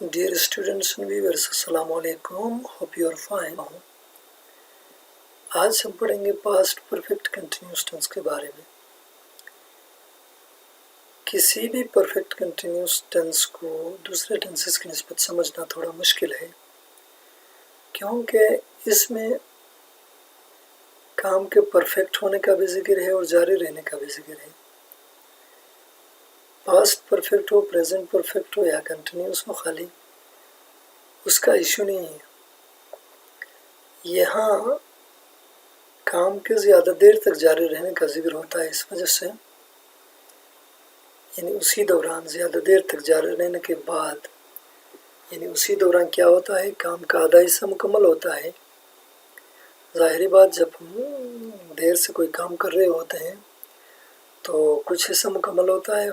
Dear students and viewers, अस्सलाम वालेकुम. Hope you are fine. आज हम पढ़ेंगे पास्ट परफेक्ट कंटिन्यूस टेंस के बारे में. किसी भी परफेक्ट कंटिन्यूस टेंस को दूसरे टेंसेस की निस्बत समझना थोड़ा मुश्किल है, क्योंकि इसमें काम के परफेक्ट होने का भी जिक्र है और जारी रहने का भी जिक्र है. पास्ट परफेक्ट हो, प्रेजेंट परफेक्ट हो या कंटिन्यूस हो, खाली उसका इशू नहीं है. यहाँ काम के ज़्यादा देर तक जारी रहने का जिक्र होता है. इस वजह से यानी उसी दौरान ज़्यादा देर तक जारी रहने के बाद यानी उसी दौरान क्या होता है, काम का आधा हिस्सा मुकम्मल होता है. ज़ाहिरी बात, जब हम देर से कोई काम कर रहे होते हैं तो कुछ हिस्सा मुकम्मल होता है,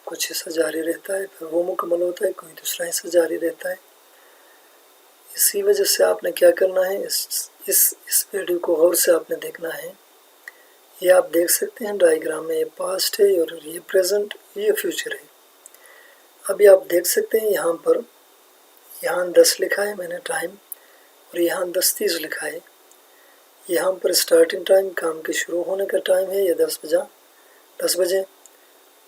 कुछ हिस्सा जारी रहता है, फिर वो मुकम्मल होता है, कोई दूसरा हिस्सा जारी रहता है. इसी वजह से आपने क्या करना है, इस वीडियो को गौर से आपने देखना है. ये आप देख सकते हैं डायग्राम में, ये पास्ट है और ये प्रेजेंट, ये फ्यूचर है. अभी आप देख सकते हैं यहाँ पर, यहाँ 10 लिखा है मैंने टाइम, और यहाँ 10:30 लिखा है. यहाँ पर स्टार्टिंग टाइम, काम के शुरू होने का टाइम है, ये 10 बजे.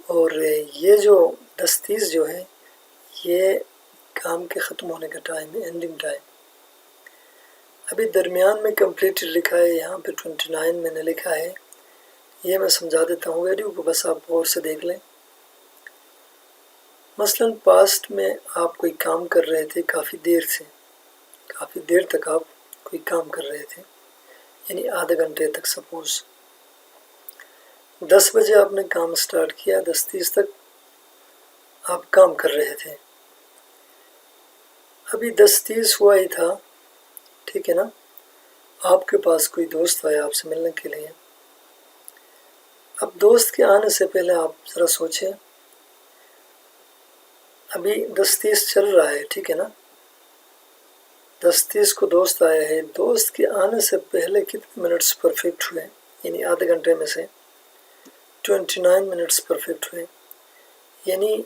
और ये जो 10:30 जो है, ये काम के ख़त्म होने का टाइम है, एंडिंग टाइम. अभी दरमियान में कंप्लीटेड लिखा है, यहाँ पे 29 मैंने लिखा है. ये मैं समझा देता हूँ वीडियो को, बस आप गौर से देख लें. मसलन पास्ट में आप कोई काम कर रहे थे, काफ़ी देर तक आप कोई काम कर रहे थे, यानी आधे घंटे तक. सपोज़ 10 बजे आपने काम स्टार्ट किया, 10:30 तक आप काम कर रहे थे. अभी 10:30 हुआ ही था, ठीक है ना. आपके पास कोई दोस्त आया आपसे मिलने के लिए. अब दोस्त के आने से पहले आप ज़रा सोचें, अभी 10:30 चल रहा है, ठीक है ना. 10:30 को दोस्त आया है. दोस्त के आने से पहले कितने मिनट्स परफेक्ट हुए, यानी आधे घंटे में से 29 मिनट्स परफेक्ट हुए. यानी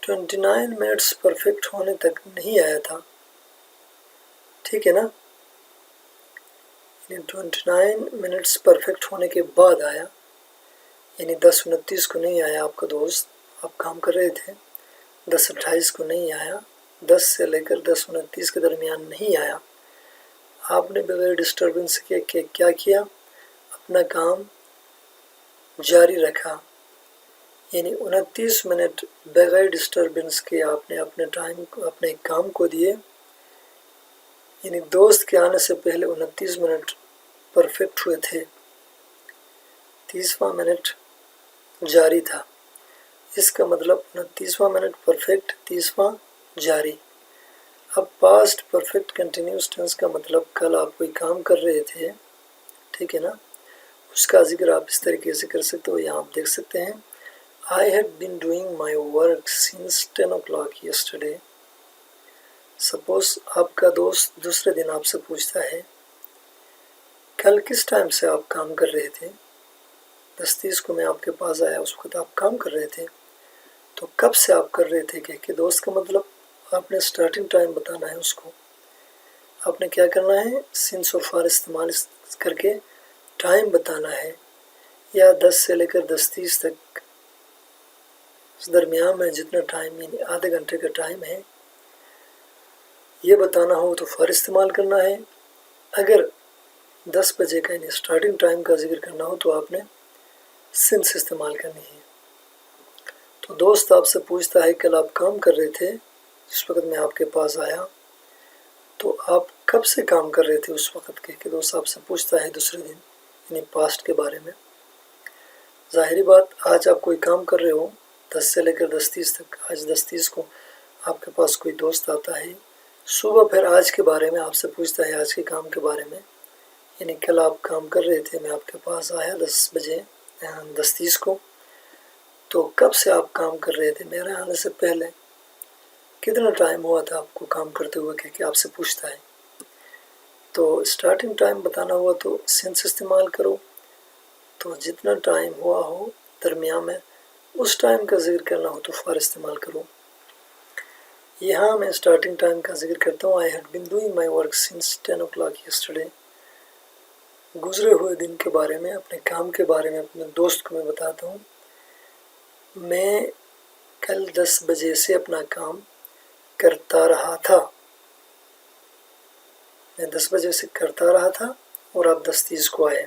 29 मिनट्स परफेक्ट होने तक नहीं आया था, ठीक है ना. यानी 29 मिनट्स परफेक्ट होने के बाद आया, यानी 10:29 को नहीं आया आपका दोस्त. आप काम कर रहे थे, 10:28 को नहीं आया, 10 से लेकर 10:29 के दरमियान नहीं आया. आपने बगैर डिस्टर्बेंस के क्या किया, अपना काम जारी रखा. यानी 29 मिनट बगैर डिस्टर्बेंस के आपने अपने काम को दिए. यानी दोस्त के आने से पहले 29 मिनट परफेक्ट हुए थे, 30वां मिनट जारी था. इसका मतलब 29वां मिनट परफेक्ट, 30वां जारी. अब पास्ट परफेक्ट कंटिन्यूस टेंस का मतलब कल आप कोई काम कर रहे थे, ठीक है ना, उसका जिक्र आप इस तरीके से कर सकते हो. यहाँ आप देख सकते हैं, I had been doing my work since 10 o'clock yesterday. Suppose आपका दोस्त दूसरे दिन आपसे पूछता है, कल किस टाइम से आप काम कर रहे थे. 10:30 को मैं आपके पास आया, उस वक्त आप काम कर रहे थे. तो कब से आप कर रहे थे कि दोस्त का मतलब आपने स्टार्टिंग टाइम बताना है उसको. आपने क्या करना है, सिंस और फॉर इस्तेमाल करके टाइम बताना है. या 10 से लेकर 10:30 तक इस दरमियान में जितना टाइम, यानी आधे घंटे का टाइम है, ये बताना हो तो फॉर इस्तेमाल करना है. अगर 10 बजे का यानी स्टार्टिंग टाइम का जिक्र करना हो तो आपने सिंस इस्तेमाल करनी है. तो दोस्त आपसे पूछता है, कल आप काम कर रहे थे जिस वक्त मैं आपके पास आया, तो आप कब से काम कर रहे थे उस वक्त के. कि दोस्त आपसे पूछता है दूसरे दिन, यानी पास्ट के बारे में. ज़ाहिरी बात, आज आप कोई काम कर रहे हो 10 से लेकर 10:30 तक. आज 10:30 को आपके पास कोई दोस्त आता है, सुबह फिर आज के बारे में आपसे पूछता है, आज के काम के बारे में. यानी कल आप काम कर रहे थे, मैं आपके पास आया 10 बजे 10:30 को. तो कब से आप काम कर रहे थे, मेरे आने से पहले कितना टाइम हुआ था आपको काम करते हुए, कि आपसे पूछता है. तो स्टार्टिंग टाइम बताना हुआ तो सिंस इस्तेमाल करो. तो जितना टाइम हुआ हो दरमियान में, उस टाइम का जिक्र करना हो तो फॉर इस्तेमाल करो. यहाँ मैं स्टार्टिंग टाइम का जिक्र करता हूँ। I had been doing my work since 10 o'clock yesterday। गुजरे हुए दिन के बारे में, अपने काम के बारे में अपने दोस्त को मैं बताता हूँ। मैं कल 10 बजे से अपना काम करता रहा था। मैं 10 बजे से करता रहा था और आप 10:30 को आए।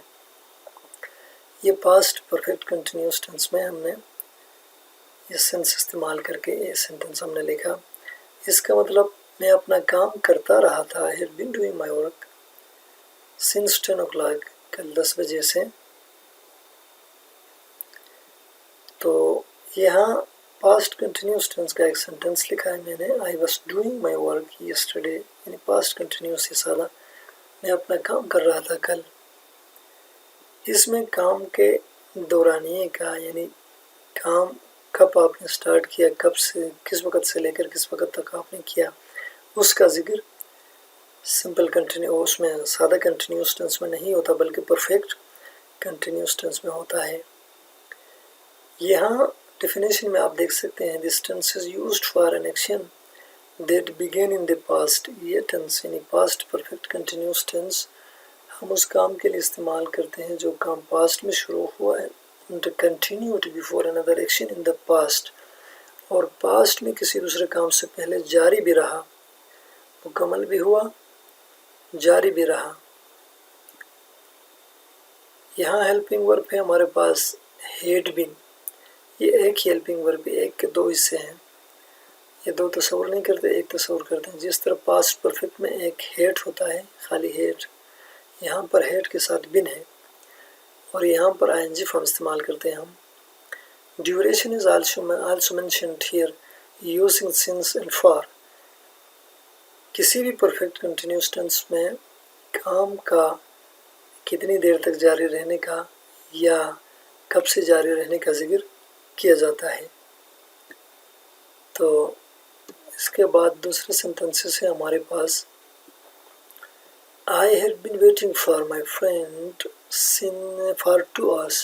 ये पास्ट परफेक्ट कंटिन्यूस टेंस में हमने ये सेंस इस्तेमाल करके ये सेंटेंस हमने लिखा। इसका मतलब मैं अपना काम करता रहा था। I had been doing my work since 10 o'clock, कल 10 बजे से। तो यहाँ पास्ट कंटिन्यूस टेंस का एक सेंटेंस लिखा है मैंने। I was doing my work yesterday, यानी पास्ट कंटिन्यूस ये सारा मैं अपना काम कर रहा था कल। इसमें काम के दौरानिए का, यानी काम कब आपने स्टार्ट किया, कब से, किस वक़्त से लेकर किस वक़्त तक आपने किया, उसका जिक्र सिंपल कंटिन्यू, उसमें सादा कंटिन्यूस टेंस में नहीं होता बल्कि परफेक्ट कंटिन्यूस टेंस में होता है। यहाँ डेफिनेशन में आप देख सकते हैं, this tense is used for an action that began in the past. ये टेंस यानी पास्ट परफेक्ट कंटिन्यूस टेंस हम उस काम के लिए इस्तेमाल करते हैं जो काम पास्ट में शुरू हुआ है, continued before another action in the past, और पास्ट में किसी दूसरे काम से पहले जारी भी रहा, मुकम्मल भी हुआ, जारी भी रहा। यहाँ हेल्पिंग वर्ब है हमारे पास हेड बीन। ये एक ही हेल्पिंग वर्ब है, एक के दो हिस्से हैं। ये दो तस्वर नहीं करते, एक तस्वर करते हैं। जिस तरह पास्ट परफेक्ट में एक हेड होता है, खाली हेड, यहाँ पर हेड के साथ बिन है और यहाँ पर आईएनजी फॉर्म इस्तेमाल करते हैं हम। Duration is also mentioned here using since and for. किसी भी परफेक्ट कंटिन्यूस टेंस में काम का कितनी देर तक जारी रहने का या कब से जारी रहने का जिक्र किया जाता है। तो इसके बाद दूसरे सेंटेंसेस है हमारे पास, I had been waiting for my friend for 2 hours,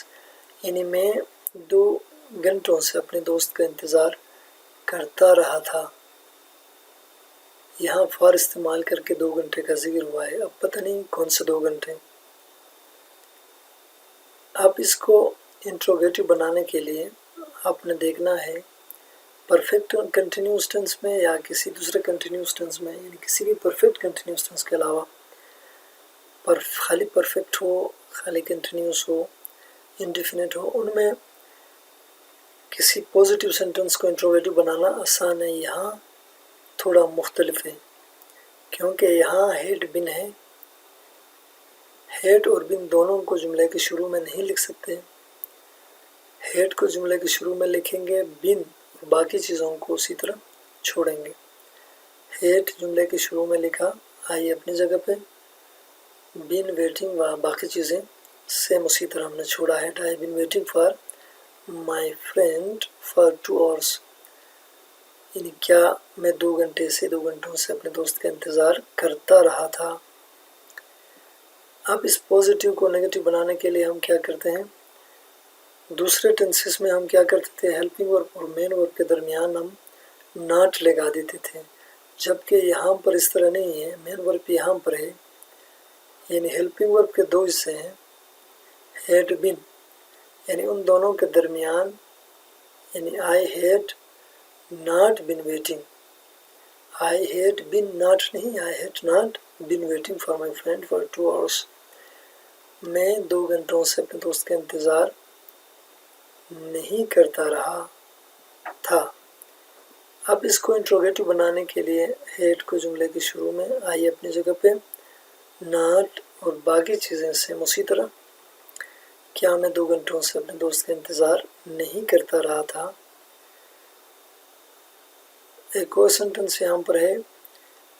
यानी मैं 2 घंटों से अपने दोस्त का इंतज़ार करता रहा था। यहाँ फॉर इस्तेमाल करके 2 घंटे का जिक्र हुआ है। अब पता नहीं कौन से 2 घंटे। अब इसको इंट्रोगेटिव बनाने के लिए आपने देखना है परफेक्ट कंटिन्यूस टेंस में या किसी दूसरे कंटिन्यूस टेंस में, यानी किसी भी परफेक्ट कंटिन्यूस टेंस के अलावा खाली परफेक्ट हो, खाली कंटिन्यूस हो, इंडेफिनिट हो, उनमें किसी पॉजिटिव सेंटेंस को इंट्रोगेटिव बनाना आसान है। यहाँ थोड़ा मुख्तलिफ है क्योंकि यहाँ हेड बिन है। हेड और बिन दोनों को जुमले के शुरू में नहीं लिख सकते। हेड को जुमले के शुरू में लिखेंगे, बिन और बाकी चीज़ों को उसी तरह छोड़ेंगे। हेड जुमले के शुरू में लिखा, आई अपनी जगह पे, बिन वेटिंग व बाकी चीज़ें सेम उसी तरह हमने छोड़ा है। I been waiting for my friend for 2 hours, यानी क्या मैं 2 घंटों से अपने दोस्त का इंतज़ार करता रहा था। अब इस पॉजिटिव को नेगेटिव बनाने के लिए हम क्या करते हैं, दूसरे टेंसेस में हम क्या करते थे, हेल्पिंग वर्ब और मेन वर्ब के दरमियान हम नॉट लगा देते थे, जबकि यहाँ पर इस तरह नहीं है। मेन वर्ब यहाँ पर है, यानी हेल्पिंग वर्ब के 2 हिस्से हैं, हेड बिन, यानी उन दोनों के दरमियान, यानी I had not been waiting, I had been not नहीं, I had not been waiting for my friend for 2 hours, मैं 2 घंटों से अपने दोस्त का इंतज़ार नहीं करता रहा था। अब इसको इंट्रोगेटिव बनाने के लिए हेड को जुमले के शुरू में, आई अपनी जगह पे, नॉट और बाकी चीज़ें सेम उसी तरह, क्या मैं 2 घंटों से अपने दोस्त का इंतज़ार नहीं करता रहा था। एक और सेंटेंस यहाँ पर है,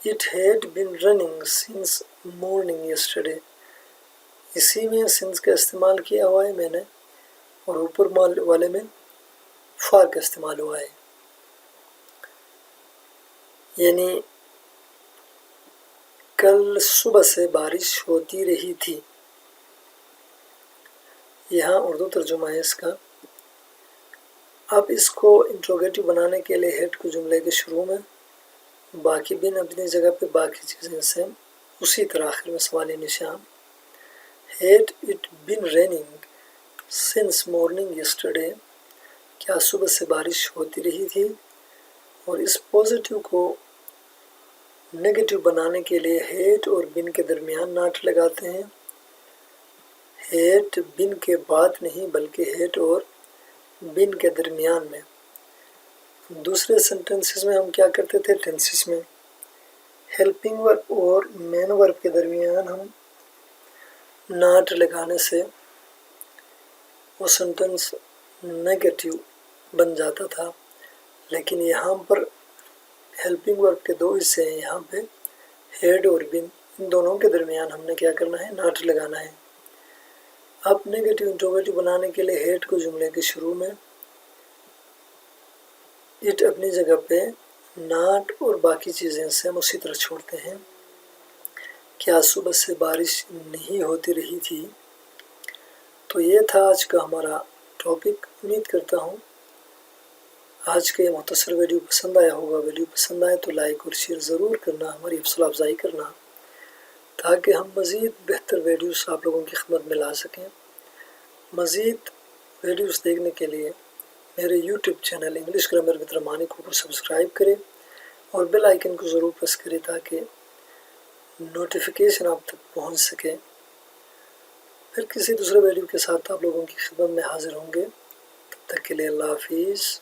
it had been running since morning yesterday. इसी में सिंस का इस्तेमाल किया हुआ है मैंने और ऊपर वाले में फॉर का इस्तेमाल हुआ है, यानी कल सुबह से बारिश होती रही थी। यहाँ उर्दू तर्जुमा है इसका। अब इसको इंट्रोगेटिव बनाने के लिए हेड को जुमले के शुरू में, باقی بن اپنی جگہ پہ، باقی چیزیں سیم اسی طرح آخر میں سوالی نشان. Had it been raining since morning yesterday، کیا صبح سے بارش ہوتی رہی تھی؟ اور اس پوزیٹیو کو نگیٹیو بنانے کے لیے ہیٹ اور بن کے درمیان ناٹ لگاتے ہیں. ہیٹ بن کے بعد نہیں بلکہ ہیٹ اور بن کے درمیان میں. دوسرے سنٹنسز میں ہم کیا کرتے تھے؟ ٹینسز میں ہیلپنگ ورب اور مین ورب کے درمیان ہم ناٹ لگانے سے وہ سنٹنس نگیٹیو بن جاتا تھا. لیکن یہاں پر ہیلپنگ ورب کے دو حصے ہیں، یہاں پہ ہیڈ اور بن، ان دونوں کے درمیان ہم نے کیا کرنا ہے؟ ناٹ لگانا ہے. اب نگیٹیو انٹروگیٹیو بنانے کے لیے ہیڈ کو جملے کے شروع میں، اٹ اپنی جگہ پہ، ناٹ اور باقی چیزیں سے ہم اسی طرح چھوڑتے ہیں. کیا صبح سے بارش نہیں ہوتی رہی تھی؟ تو یہ تھا آج کا ہمارا ٹاپک. امید کرتا ہوں آج کا یہ مختصر ویڈیو پسند آیا ہوگا. ویڈیو پسند آئے تو لائک اور شیئر ضرور کرنا، ہماری حوصلہ افزائی کرنا، تاکہ ہم مزید بہتر ویڈیوز آپ لوگوں کی خدمت میں لا سکیں. مزید ویڈیوز دیکھنے کے لیے میرے YouTube channel English grammar with رمانک کو سبسکرائب کریں اور بیل آئیکن کو ضرور پریس کریں تاکہ نوٹیفیکیشن آپ تک پہنچ سکے. پھر کسی دوسرے ویڈیو کے ساتھ آپ لوگوں کی خدمت میں حاضر ہوں گے. تب تک کے لیے اللہ حافظ.